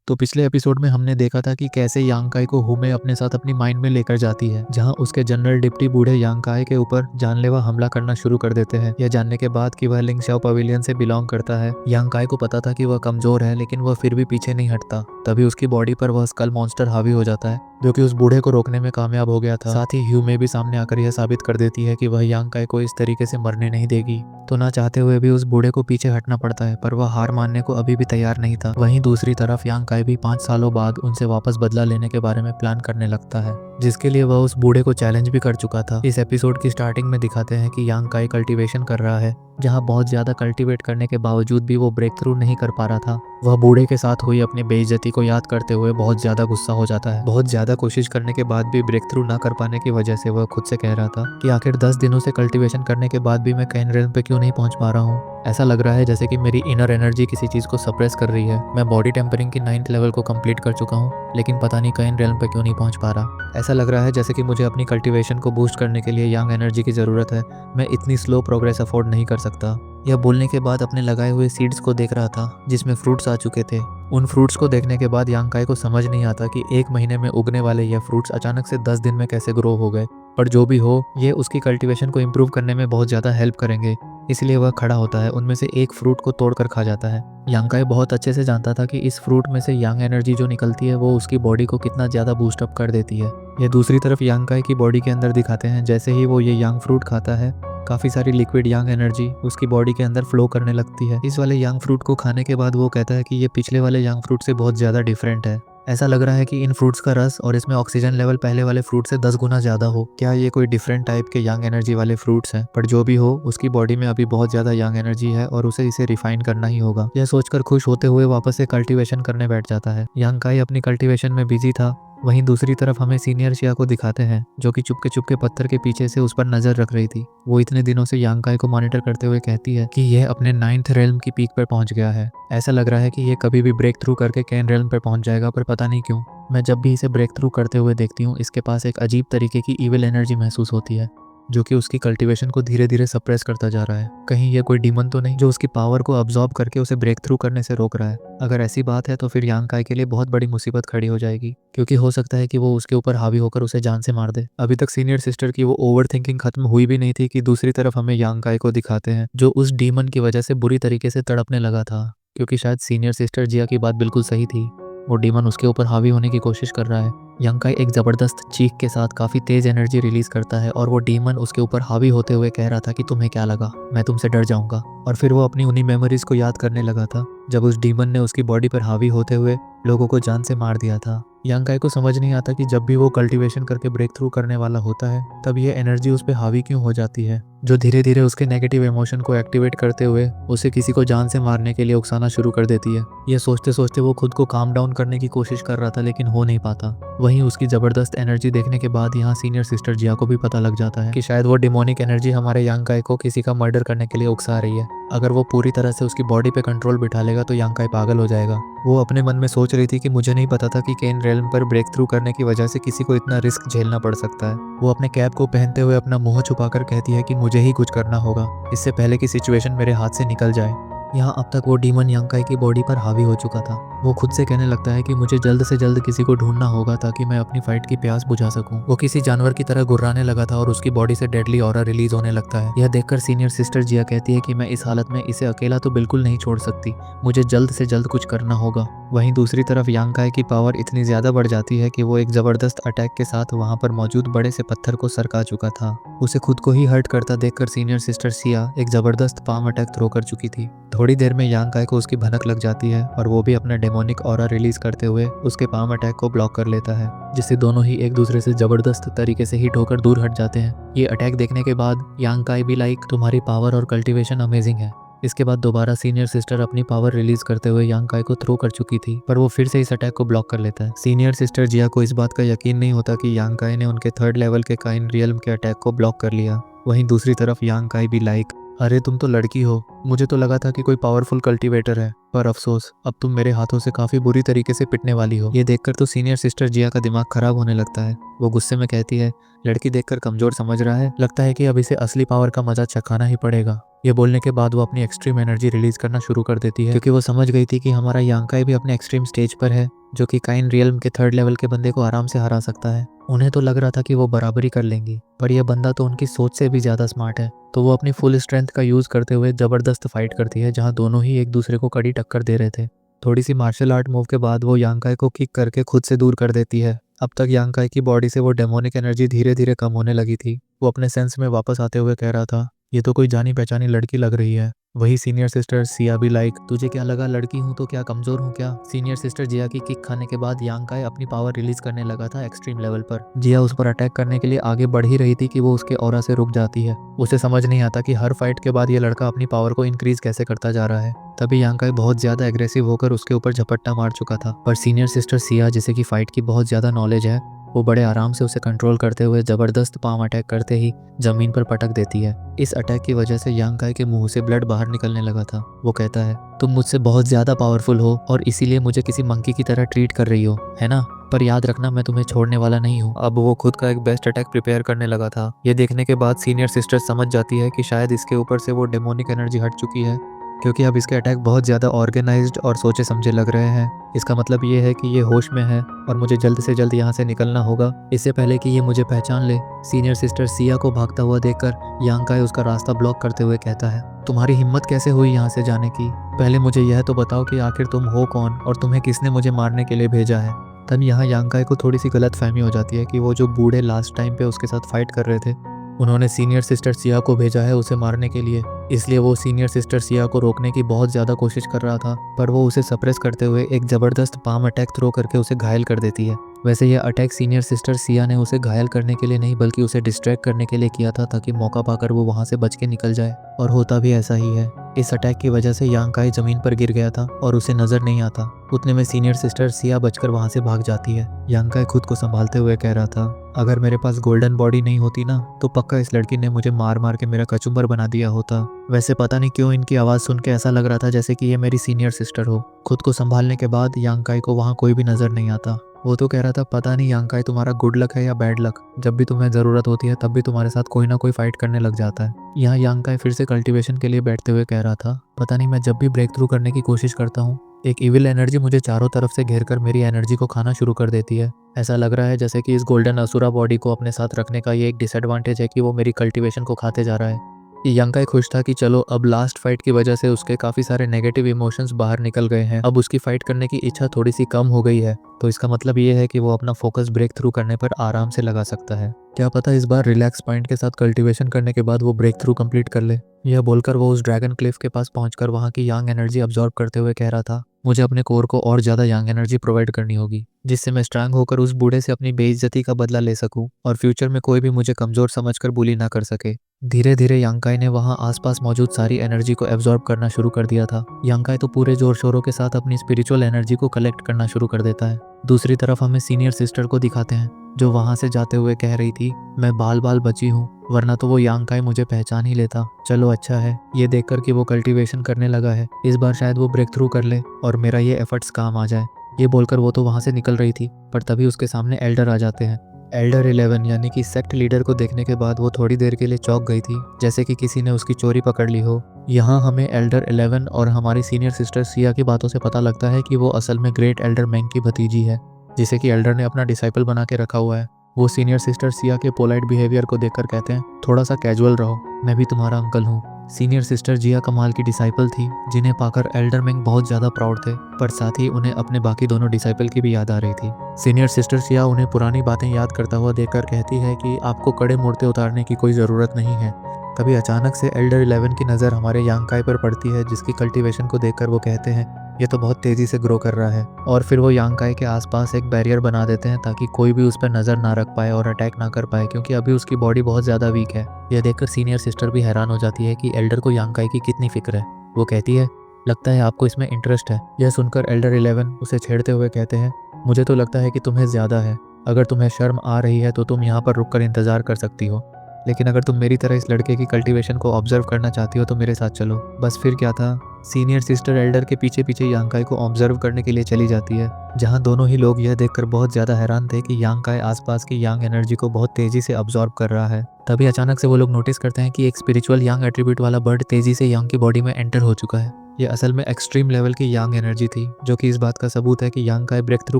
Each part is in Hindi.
तो पिछले एपिसोड में हमने देखा था कि कैसे यांगकाई को हुमे अपने साथ अपनी माइंड में लेकर जाती है, जहां उसके जनरल डिप्टी बूढ़े यांगकाई के ऊपर जानलेवा हमला करना शुरू कर देते हैं। यह जानने के बाद कि वह लिंगशाओ पवेलियन से बिलोंग करता है, यांगकाई को पता था कि वह कमजोर है, लेकिन वह फिर भी पीछे नहीं हटता। तभी उसकी बॉडी पर वह स्कल मॉन्स्टर हावी हो जाता है, जो कि उस बूढ़े को रोकने में कामयाब हो गया था। साथ ही ह्यूमे भी सामने आकर यह साबित कर देती है कि वह यांगकाई को इस तरीके से मरने नहीं देगी। तो ना चाहते हुए भी उस बूढ़े को पीछे हटना पड़ता है, पर वह हार मानने को अभी भी तैयार नहीं था। वहीं दूसरी तरफ यांगकाई भी 5 सालों बाद उनसे वापस बदला लेने के बारे में प्लान करने लगता है, जिसके लिए वह उस बूढ़े को चैलेंज भी कर चुका था। इस एपिसोड की स्टार्टिंग में दिखाते हैं कि यांगकाई कल्टीवेशन कर रहा है, जहां बहुत ज्यादा कल्टीवेट करने के बावजूद भी वो ब्रेक थ्रू नहीं कर पा रहा था। वह बूढ़े के साथ हुई अपनी बेइज्जती को याद करते हुए बहुत ज्यादा गुस्सा हो जाता है। बहुत ज्यादा कोशिश करने के बाद भी ब्रेक थ्रू ना कर पाने की वजह से वह खुद से कह रहा था कि आखिर 10 दिनों से कल्टीवेशन करने के बाद भी मैं कैन रेल्म पे क्यों नहीं पहुंच पा रहा हूँ। ऐसा लग रहा है जैसे कि मेरी इनर एनर्जी किसी चीज को सप्रेस कर रही है। मैं बॉडी टेम्परिंग की 9th लेवल को कंप्लीट कर चुका हूँ, लेकिन पता नहीं कैन रेल्म पे क्यों नहीं पहुंच पा रहा। ऐसा लग रहा है जैसे कि मुझे अपनी कल्टीवेशन को बूस्ट करने के लिए यांग एनर्जी की जरूरत है। मैं इतनी स्लो प्रोग्रेस अफोर्ड नहीं कर सकता। यह बोलने के बाद अपने लगाए हुए सीड्स को देख रहा था, जिसमें फ्रूट्स आ चुके थे। उन फ्रूट्स को देखने के बाद यांगकाई को समझ नहीं आता कि 1 महीने में उगने वाले यह फ्रूट्स अचानक से 10 दिन में कैसे ग्रो हो गए। पर जो भी हो, ये उसकी कल्टीवेशन को इम्प्रूव करने में बहुत ज़्यादा हेल्प करेंगे। इसलिए वह खड़ा होता है, उनमें से एक फ्रूट को तोड़कर खा जाता है। यांगकाई बहुत अच्छे से जानता था कि इस फ्रूट में से यांग एनर्जी जो निकलती है वो उसकी बॉडी को कितना ज़्यादा बूस्टअप कर देती है। ये दूसरी तरफ यांगकाई की बॉडी के अंदर दिखाते हैं। जैसे ही वो ये यांग फ्रूट खाता है, काफ़ी सारी लिक्विड यांग एनर्जी उसकी बॉडी के अंदर फ्लो करने लगती है। इस वाले यांग फ्रूट को खाने के बाद वो कहता है कि ये पिछले वाले यांग फ्रूट से बहुत ज़्यादा डिफरेंट है। ऐसा लग रहा है कि इन फ्रूट्स का रस और इसमें ऑक्सीजन लेवल पहले वाले फ्रूट से 10 गुना ज़्यादा हो। क्या ये कोई डिफरेंट टाइप के यांग एनर्जी वाले फ्रूट्स हैं? पर जो भी हो, उसकी बॉडी में अभी बहुत ज़्यादा यांग एनर्जी है और उसे इसे रिफाइन करना ही होगा। यह सोचकर खुश होते हुए वापस से कल्टीवेशन करने बैठ जाता है। यांगकाई अपनी कल्टीवेशन में बिजी था। वहीं दूसरी तरफ हमें सीनियर शिया को दिखाते हैं, जो कि चुपके चुपके पत्थर के पीछे से उस पर नजर रख रही थी। वो इतने दिनों से यांगकाई को मॉनिटर करते हुए कहती है कि यह अपने 9th रेल्म की पीक पर पहुंच गया है। ऐसा लग रहा है कि ये कभी भी ब्रेक थ्रू करके कैन रेल्म पर पहुंच जाएगा, पर पता नहीं क्यों मैं जब भी इसे ब्रेक थ्रू करते हुए देखती हूँ, इसके पास एक अजीब तरीके की इविल एनर्जी महसूस होती है, जो कि उसकी कल्टीवेशन को धीरे धीरे सप्रेस करता जा रहा है। कहीं ये कोई डीमन तो नहीं जो उसकी पावर को अब्सॉर्ब करके उसे ब्रेक थ्रू करने से रोक रहा है? अगर ऐसी बात है तो फिर यांगकाई के लिए बहुत बड़ी मुसीबत खड़ी हो जाएगी, क्योंकि हो सकता है कि वो उसके ऊपर हावी होकर उसे जान से मार दे। अभी तक सीनियर सिस्टर की वो ओवर थिंकिंग खत्म हुई भी नहीं थी कि दूसरी तरफ हमें यांगकाई को दिखाते हैं, जो उस डीमन की वजह से बुरी तरीके से तड़पने लगा था, क्योंकि शायद सीनियर सिस्टर जिया की बात बिल्कुल सही थी। वो डीमन उसके ऊपर हावी होने की कोशिश कर रहा है। यांगकाई एक जबरदस्त चीख के साथ काफी तेज एनर्जी रिलीज करता है और वो डीमन उसके ऊपर हावी होते हुए कह रहा था कि तुम्हें क्या लगा मैं तुमसे डर जाऊंगा। और फिर वो अपनी उन्हीं मेमोरीज को याद करने लगा था, जब उस डीमन ने उसकी बॉडी पर हावी होते हुए लोगों को जान से मार दिया था। यांगकाई को समझ नहीं आता कि जब भी वो कल्टीवेशन करके ब्रेक थ्रू करने वाला होता है, तब ये एनर्जी उस पर हावी क्यों हो जाती है, जो धीरे धीरे उसके नेगेटिव इमोशन को एक्टिवेट करते हुए उसे किसी को जान से मारने के लिए उकसाना शुरू कर देती है। ये सोचते सोचते वो खुद को काम डाउन करने की कोशिश कर रहा था, लेकिन हो नहीं पाता। वहीं उसकी जबरदस्त एनर्जी देखने के बाद यहाँ सीनियर सिस्टर जिया को भी पता लग जाता है कि शायद वो डिमोनिक एनर्जी हमारे यांगकाई को किसी का मर्डर करने के लिए उकसा रही है। अगर वो पूरी तरह से उसकी बॉडी पे कंट्रोल बिठा लेगा तो यांगकाई पागल हो जाएगा। वो अपने मन में सोच रही थी कि मुझे नहीं पता था कि कैन रेल्म पर ब्रेक थ्रू करने की वजह से किसी को इतना रिस्क झेलना पड़ सकता है। वो अपने कैप को पहनते हुए अपना मुंह छुपाकर कहती है कि मुझे ही कुछ करना होगा, इससे पहले कि सिचुएशन मेरे हाथ से निकल जाए। यहाँ अब तक वो डीमन यांगकाई की बॉडी पर हावी हो चुका था। वो खुद से कहने लगता है कि मुझे जल्द से जल्द किसी को ढूंढना होगा ताकि मैं अपनी फाइट की प्यास बुझा सकूं। वो किसी जानवर की तरह गुर्राने लगा था और उसकी बॉडी से डेडली ऑरा रिलीज होने लगता है। यह देखकर सीनियर सिस्टर जिया कहती है कि मैं इस हालत में इसे अकेला तो बिल्कुल नहीं छोड़ सकती, मुझे जल्द से जल्द कुछ करना होगा। वहीं दूसरी तरफ यांगकाई की पावर इतनी ज्यादा बढ़ जाती है कि वो एक जबरदस्त अटैक के साथ वहां पर मौजूद बड़े से पत्थर को सरका चुका था। उसे खुद को ही हर्ट करता देखकर सीनियर सिस्टर सिया एक जबरदस्त पाम अटैक थ्रो कर चुकी थी। थोड़ी देर में यांगकाई को उसकी भनक लग जाती है और वो भी अपना डेमोनिक ऑरा रिलीज करते हुए उसके पाम अटैक को ब्लॉक कर लेता है, जिससे दोनों ही एक दूसरे से जबरदस्त तरीके से हिट होकर दूर हट जाते हैं। ये अटैक देखने के बाद यांगकाई भी लाइक तुम्हारी पावर और कल्टीवेशन अमेजिंग है। इसके बाद दोबारा सीनियर सिस्टर अपनी पावर रिलीज करते हुए यांगकाई को थ्रो कर चुकी थी, पर वो फिर से इस अटैक को ब्लॉक कर लेता है। सीनियर सिस्टर जिया को इस बात का यकीन नहीं होता कि यांगकाई ने उनके 3rd लेवल के काइन रियल्म के अटैक को ब्लॉक कर लिया। वहीं दूसरी तरफ यांगकाई भी लाइक अरे तुम तो लड़की हो, मुझे तो लगा था कि कोई पावरफुल कल्टीवेटर है, पर अफसोस, अब तुम मेरे हाथों से काफी बुरी तरीके से पिटने वाली हो। ये देखकर तो सीनियर सिस्टर जिया का दिमाग खराब होने लगता है। वो गुस्से में कहती है, लड़की देखकर कमजोर समझ रहा है, लगता है कि अब इसे असली पावर का मजा चखाना ही पड़ेगा। ये बोलने के बाद वो अपनी एक्सट्रीम एनर्जी रिलीज करना शुरू कर देती है, क्योंकि वो समझ गई थी कि हमारा यांकाई भी अपने एक्सट्रीम स्टेज पर है, जो कि काइन रियल्म के 3rd लेवल के बंदे को आराम से हरा सकता है। उन्हें तो लग रहा था कि वो बराबरी कर लेंगी, पर यह बंदा तो उनकी सोच से भी ज्यादा स्मार्ट है। तो वो अपनी फुल स्ट्रेंथ का यूज करते हुए जबरदस्त फाइट करती है, जहां दोनों ही एक दूसरे को कड़ी टक्कर दे रहे थे। थोड़ी सी मार्शल आर्ट मूव के बाद वो यांकाई को किक करके खुद से दूर कर देती है। अब तक यांकाई की बॉडी से वो डेमोनिक एनर्जी धीरे धीरे कम होने लगी थी। वो अपने सेंस में वापस आते हुए कह रहा था, ये तो कोई जानी पहचानी लड़की लग रही है। वही सीनियर सिस्टर सिया भी लाइक, तुझे क्या लगा लड़की हूँ तो क्या कमजोर हूँ क्या? सीनियर सिस्टर जिया की किक खाने के बाद यांकाई अपनी पावर रिलीज करने लगा था एक्सट्रीम लेवल पर। जिया उस पर अटैक करने के लिए आगे बढ़ ही रही थी कि वो उसके ऑरा से रुक जाती है। उसे समझ नहीं आता कि हर फाइट के बाद ये लड़का अपनी पावर को इंक्रीज कैसे करता जा रहा है। तभी यांकाई बहुत ज्यादा एग्रेसिव होकर उसके ऊपर झपट्टा मार चुका था, पर सीनियर सिस्टर सिया, जिसे की फाइट की बहुत ज्यादा नॉलेज है, वो बड़े आराम से उसे कंट्रोल करते हुए जबरदस्त पाम अटैक करते ही जमीन पर पटक देती है। इस अटैक की वजह से यांकाई के मुंह से ब्लड बाहर निकलने लगा था। वो कहता है, तुम मुझसे बहुत ज्यादा पावरफुल हो और इसीलिए मुझे किसी मंकी की तरह ट्रीट कर रही हो, है ना? पर याद रखना, मैं तुम्हें छोड़ने वाला नहीं हूँ। अब वो खुद का एक बेस्ट अटैक प्रिपेयर करने लगा था। ये देखने के बाद सीनियर सिस्टर समझ जाती है कि शायद इसके ऊपर से वो डेमोनिक एनर्जी हट चुकी है, क्योंकि अब इसके अटैक बहुत ज़्यादा ऑर्गेनाइज्ड और सोचे समझे लग रहे हैं। इसका मतलब ये है कि ये होश में है और मुझे जल्द से जल्द यहाँ से निकलना होगा, इससे पहले कि ये मुझे पहचान ले। सीनियर सिस्टर सिया को भागता हुआ देखकर यांकाई उसका रास्ता ब्लॉक करते हुए कहता है, तुम्हारी हिम्मत कैसे हुई यहाँ से जाने की? पहले मुझे यह तो बताओ कि आखिर तुम हो कौन और तुम्हें किसने मुझे मारने के लिए भेजा है? तब यहाँ यांकाई को थोड़ी सी गलत फहमी हो जाती है कि वो जो बूढ़े लास्ट टाइम पे उसके साथ फाइट कर रहे थे, उन्होंने सीनियर सिस्टर सिया को भेजा है उसे मारने के लिए। इसलिए वो सीनियर सिस्टर सिया को रोकने की बहुत ज़्यादा कोशिश कर रहा था, पर वो उसे सप्रेस करते हुए एक ज़बरदस्त पाम अटैक थ्रो करके उसे घायल कर देती है। वैसे यह अटैक सीनियर सिस्टर सिया ने उसे घायल करने के लिए नहीं, बल्कि उसे डिस्ट्रैक्ट करने के लिए किया था, ताकि मौका पाकर वो वहाँ से बच के निकल जाए। और होता भी ऐसा ही है। इस अटैक की वजह से यांकाई जमीन पर गिर गया था और उसे नजर नहीं आता। उतने में सीनियर सिस्टर सिया बचकर वहाँ से भाग जाती है। यांकाई खुद को संभालते हुए कह रहा था, अगर मेरे पास गोल्डन बॉडी नहीं होती ना, तो पक्का इस लड़की ने मुझे मार मार के मेरा कचुम्बर बना दिया होता। वैसे पता नहीं क्यों इनकी आवाज़ सुन के ऐसा लग रहा था जैसे कि ये मेरी सीनियर सिस्टर हो। खुद को संभालने के बाद यांकाई को वहाँ कोई भी नजर नहीं आता। वो तो कह रहा था, पता नहीं यांकाई तुम्हारा गुड लक है या बैड लक, जब भी तुम्हें ज़रूरत होती है तब भी तुम्हारे साथ कोई ना कोई फाइट करने लग जाता है। यहाँ यांकाई फिर से कल्टीवेशन के लिए बैठते हुए कह रहा था, पता नहीं मैं जब भी ब्रेक थ्रू करने की कोशिश करता हूँ, एक इविल एनर्जी मुझे चारों तरफ से घेर कर मेरी एनर्जी को खाना शुरू कर देती है। ऐसा लग रहा है जैसे कि इस गोल्डन असुरा बॉडी को अपने साथ रखने का ये एक डिसएडवांटेज है कि वो मेरी कल्टीवेशन को खाते जा रहा है। यांकाई खुश था कि चलो अब लास्ट फाइट की वजह से उसके काफ़ी सारे नेगेटिव इमोशंस बाहर निकल गए हैं। अब उसकी फाइट करने की इच्छा थोड़ी सी कम हो गई है, तो इसका मतलब ये है कि वो अपना फोकस ब्रेक थ्रू करने पर आराम से लगा सकता है। क्या पता इस बार रिलैक्स पॉइंट के साथ कल्टीवेशन करने के बाद वो ब्रेक थ्रू कंप्लीट कर ले। यह बोलकर वो उस ड्रैगन क्लिफ के पास पहुंचकर वहां की यांग एनर्जी अब्जॉर्ब करते हुए कह रहा था, मुझे अपने कोर को और ज्यादा यांग एनर्जी प्रोवाइड करनी होगी, जिससे मैं स्ट्रांग होकर उस बूढ़े से अपनी बेइज्जती का बदला ले सकूं और फ्यूचर में कोई भी मुझे कमजोर समझकर बुली ना कर सके। धीरे धीरे यांकाई ने वहां आसपास मौजूद सारी एनर्जी को एब्जॉर्ब करना शुरू कर दिया था। यांकाई तो पूरे जोर शोरों के साथ अपनी स्पिरिचुअल एनर्जी को कलेक्ट करना शुरू कर देता है। दूसरी तरफ हमें सीनियर सिस्टर को दिखाते हैं, जो वहां से जाते हुए कह रही थी, मैं बाल बाल बची हूँ, वरना तो वो यांकाई मुझे पहचान ही लेता। चलो अच्छा है, ये देखकर कि वो कल्टीवेशन करने लगा है, इस बार शायद वो ब्रेक थ्रू कर ले और मेरा ये एफर्ट्स काम आ जाए। ये बोलकर वो तो वहां से निकल रही थी, पर तभी उसके सामने एल्डर आ जाते हैं। एल्डर 11 यानी कि सेक्ट लीडर को देखने के बाद वो थोड़ी देर के लिए चौंक गई थी, जैसे कि किसी ने उसकी चोरी पकड़ ली हो। यहाँ हमें एल्डर 11 और हमारी सीनियर सिस्टर सिया की बातों से पता लगता है कि वो असल में ग्रेट एल्डर मैंग की भतीजी है, जिसे कि एल्डर ने अपना डिसाइपल बना के रखा हुआ है। वो सीनियर सिस्टर सिया के पोलाइट बिहेवियर को देखकर कहते हैं, थोड़ा सा कैजुअल रहो, मैं भी तुम्हारा अंकल हूँ। सीनियर सिस्टर जिया कमाल की डिसाइपल थी, जिन्हें पाकर एल्डर मैंग बहुत ज़्यादा प्राउड थे, पर साथ ही उन्हें अपने बाकी दोनों डिसाइपल की भी याद आ रही थी। सीनियर सिस्टर सिया उन्हें पुरानी बातें याद करता हुआ देखकर कहती है कि आपको कड़े मुड़ते उतारने की कोई ज़रूरत नहीं है। तभी अचानक से एल्डर 11 की नज़र हमारे यांकाई पर पड़ती है, जिसकी कल्टीवेशन को देखकर वो कहते हैं, ये तो बहुत तेज़ी से ग्रो कर रहा है। और फिर वो यांकाई के आसपास एक बैरियर बना देते हैं ताकि कोई भी उस पर नज़र ना रख पाए और अटैक ना कर पाए, क्योंकि अभी उसकी बॉडी बहुत ज़्यादा वीक है। यह देखकर सीनियर सिस्टर भी हैरान हो जाती है कि एल्डर को यांकाई की कितनी फिक्र है। वो कहती है, लगता है आपको इसमें इंटरेस्ट है। यह सुनकर एल्डर 11 उसे छेड़ते हुए कहते हैं, मुझे तो लगता है कि तुम्हें ज़्यादा है। अगर तुम्हें शर्म आ रही है तो तुम यहाँ पर रुक कर इंतज़ार कर सकती हो, लेकिन अगर तुम मेरी तरह इस लड़के की कल्टीवेशन को ऑब्जर्व करना चाहती हो तो मेरे साथ चलो। बस फिर क्या था, सीनियर सिस्टर एल्डर के पीछे पीछे यांग काई को ऑब्जर्व करने के लिए चली जाती है, जहां दोनों ही लोग यह देखकर बहुत ज्यादा हैरान थे कि यांग काई आसपास की यांग एनर्जी को बहुत तेजी से अब्सॉर्ब कर रहा है। तभी अचानक से वो लोग नोटिस करते हैं कि एक स्पिरिचुअल यांग एट्रीब्यूट वाला बर्ड तेजी से यांग की बॉडी में एंटर हो चुका है। ये असल में एक्सट्रीम लेवल की यांग एनर्जी थी, जो कि इस बात का सबूत है कि यांग काई ब्रेक थ्रू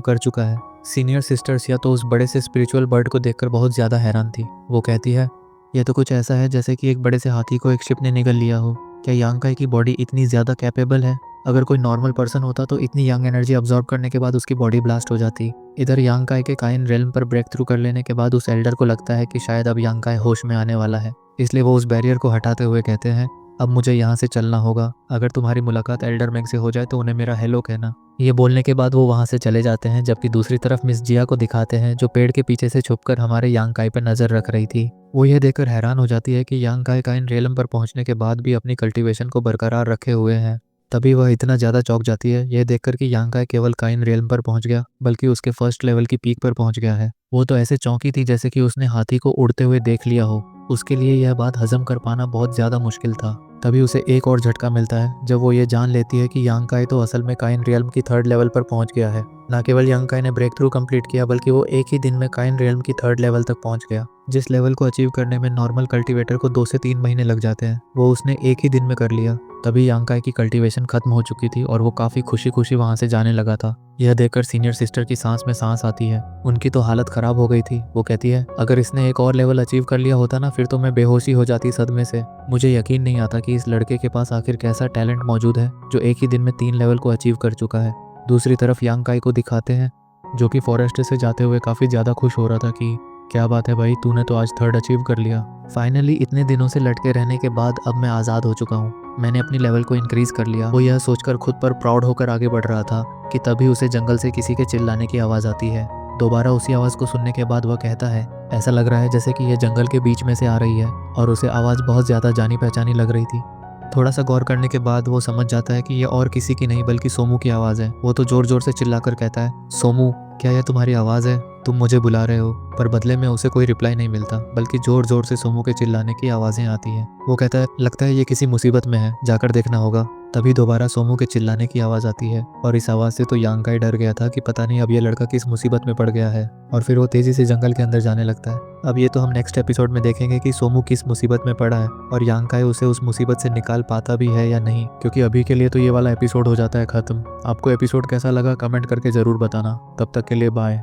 कर चुका है। सीनियर सिस्टर्स या तो उस बड़े से स्पिरिचुअल बर्ड को देखकर बहुत ज्यादा हैरान थी। वो कहती है, यह तो कुछ ऐसा है जैसे कि एक बड़े से हाथी को एक शिप ने निगल लिया हो। क्या यांग काई की बॉडी इतनी ज्यादा कैपेबल है? अगर कोई नॉर्मल पर्सन होता तो इतनी यांग एनर्जी अब्सॉर्ब करने के बाद उसकी बॉडी ब्लास्ट हो जाती। इधर यांग काई के काइन रेल्म पर ब्रेक थ्रू कर लेने के बाद उस एल्डर को लगता है कि शायद अब यांग काई होश में आने वाला है, इसलिए वो उस बैरियर को हटाते हुए कहते हैं, अब मुझे यहाँ से चलना होगा। अगर तुम्हारी मुलाकात एल्डर मैग से हो जाए तो उन्हें मेरा हेलो कहना। ये बोलने के बाद वो वहाँ से चले जाते हैं, जबकि दूसरी तरफ मिस जिया को दिखाते हैं, जो पेड़ के पीछे से छुपकर हमारे यांग काई पर नजर रख रही थी। वो यह देखकर हैरान हो जाती है कि यांग काई काइन रेलम पर पहुंचने के बाद भी अपनी कल्टीवेशन को बरकरार रखे हुए हैं। तभी वह इतना ज्यादा चौंक जाती है यह देखकर कि यांग काई केवल काइन रेलम पर पहुंच गया, बल्कि उसके फर्स्ट लेवल की पीक पर पहुंच गया है। वो तो ऐसे चौंकी थी जैसे कि उसने हाथी को उड़ते हुए देख लिया हो। उसके लिए यह बात हजम कर पाना बहुत ज्यादा मुश्किल था। तभी उसे एक और झटका मिलता है जब वो ये जान लेती है कि यांग काई तो असल में काइन रियल्म की थर्ड लेवल पर पहुंच गया है। न केवल यांग काई ने ब्रेक थ्रू कंप्लीट किया, बल्कि वो एक ही दिन में काइन रियल्म की थर्ड लेवल तक पहुंच गया। जिस लेवल को अचीव करने में नॉर्मल कल्टीवेटर को 2 से 3 महीने लग जाते हैं, वो उसने एक ही दिन में कर लिया। तभी यांग काई की कल्टीवेशन खत्म हो चुकी थी और वो काफी खुशी खुशी वहां से जाने लगा था। यह देखकर सीनियर सिस्टर की सांस में सांस आती है। उनकी तो हालत खराब हो गई थी। वो कहती है, अगर इसने एक और लेवल अचीव कर लिया होता ना, फिर तो मैं बेहोशी हो जाती सदमे से। मुझे यकीन नहीं आता कि इस लड़के के पास आखिर कैसा टैलेंट मौजूद है जो एक ही दिन में 3 लेवल को अचीव कर चुका है। दूसरी तरफ यांग काई को दिखाते हैं, जो कि फॉरेस्ट से जाते हुए काफी ज्यादा खुश हो रहा था कि क्या बात है भाई, तूने तो आज थर्ड अचीव कर लिया। फाइनली इतने दिनों से लटके रहने के बाद अब मैं आज़ाद हो चुका हूँ। मैंने अपनी लेवल को इंक्रीज कर लिया। वो यह सोचकर खुद पर प्राउड होकर आगे बढ़ रहा था कि तभी उसे जंगल से किसी के चिल्लाने की आवाज़ आती है। दोबारा उसी आवाज़ को सुनने के बाद वह कहता है, ऐसा लग रहा है जैसे कि यह जंगल के बीच में से आ रही है, और उसे आवाज़ बहुत ज़्यादा जानी पहचानी लग रही थी। थोड़ा सा गौर करने के बाद वो समझ जाता है कि यह और किसी की नहीं बल्कि सोमू की आवाज़ है। वो तो जोर जोर से चिल्लाकर कहता है, सोमू, क्या यह तुम्हारी आवाज़ है? तुम मुझे बुला रहे हो? पर बदले में उसे कोई रिप्लाई नहीं मिलता, बल्कि जोर जोर से सोमू के चिल्लाने की आवाज़ें आती हैं। वो कहता है, लगता है ये किसी मुसीबत में है, जाकर देखना होगा। तभी दोबारा सोमू के चिल्लाने की आवाज़ आती है, और इस आवाज़ से तो यांग काई डर गया था कि पता नहीं अब ये लड़का किस मुसीबत में पड़ गया है, और फिर वो तेज़ी से जंगल के अंदर जाने लगता है। अब ये तो हम नेक्स्ट एपिसोड में देखेंगे कि सोमू किस मुसीबत में पड़ा है और यांग काई उसे उस मुसीबत से निकाल पाता भी है या नहीं, क्योंकि अभी के लिए तो ये वाला एपिसोड हो जाता है ख़त्म। आपको एपिसोड कैसा लगा कमेंट करके ज़रूर बताना। तब तक के लिए बाय।